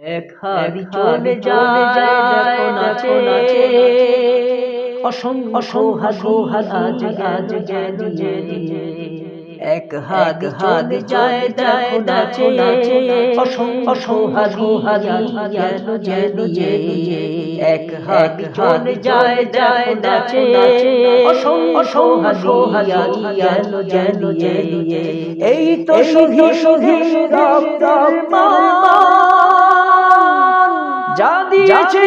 এক হাদি চলে যায় দেখো নাচে অসংখ্য হাদি আজ গেছে এক হাদি চলে যায় দেখো নাচে অসংখ্য হাদি গেল জেলিয়ে এক হাদি চলে যায় দেখো নাচে অসংখ্য হাদি গেল জেলিয়ে এই তো শহীদ রক্তের যা দিয়েছে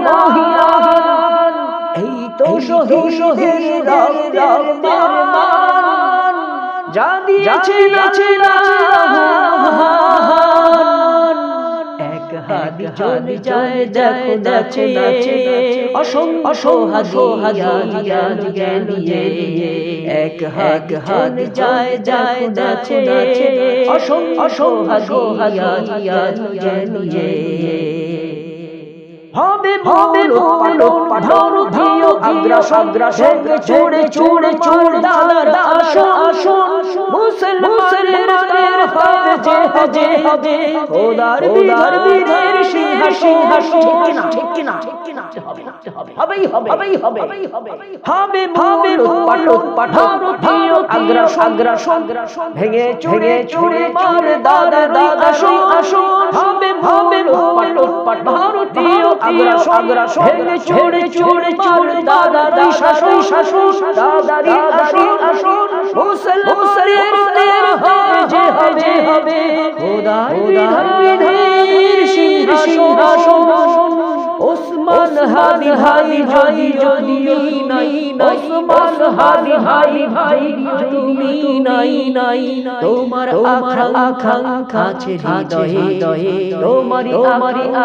মহিয়ান এই তো শহীদ রক্তের মান যা দিয়েছে এক হাদি চলে যায় দেখো নাচে অসংখ্য হাদি আজ গেলিয়ে এক হাদি চলে যায় নাচে অসংখ্য হাদি আজ গেলিয়ে হবে পাঠর ধিও আগ্রাসন চোড়ে দাদার আসন মুসলমানের হবে খোদার বিধানের সিংহাসন ঠিক কিনা হবে পাঠর ধিও আগ্রাসন ভেঙে চোড়ে মার দাদার আসন হবে পাঠর ধিও আগ্রাসন ভেঙে চোড়ে দাদার শাসন দাদারি আসন মুসলমানের হবে খোদার বিধানের সিংহাসন ওসমান হাদি যদি নাই ওসমান হাদি তুমি নাই তোমার আকাঙ্ক্ষা আছে হৃদয়ে তোমার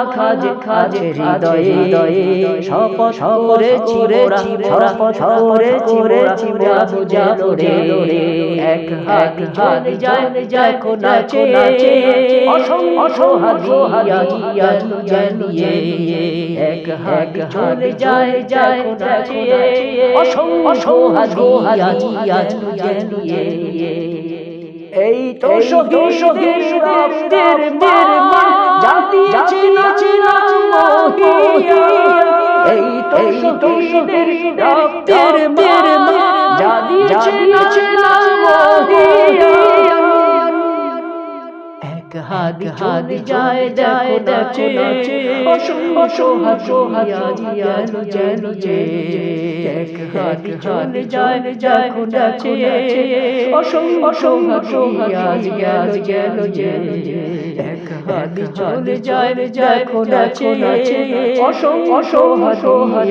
আকাঙ্ক্ষা হৃদয়ে শপথ করেছি বুঝা রে এক হাদি চলে যায় দেখো নাচে অসংখ্য হাদি আজ গেলিয়ে এক হাদি চলে যায় নাচে অসংখ্য হাদি আজ গেলিয়ে এই তো শহীদ রক্তের মান জাতি চিনা এই তো শহীদের রক্তের মান জাতি চিনা এক হাদি চলে যায় দেখো নাচে অসংখ্য হাদি আজ গেলিয়ে এক হাদি চলে যায় দেখো নাচে অসংখ্য হাদি আজ গেলিয়ে এক হাদি চলে যায় দেখো নাচে অসংখ্য হাদি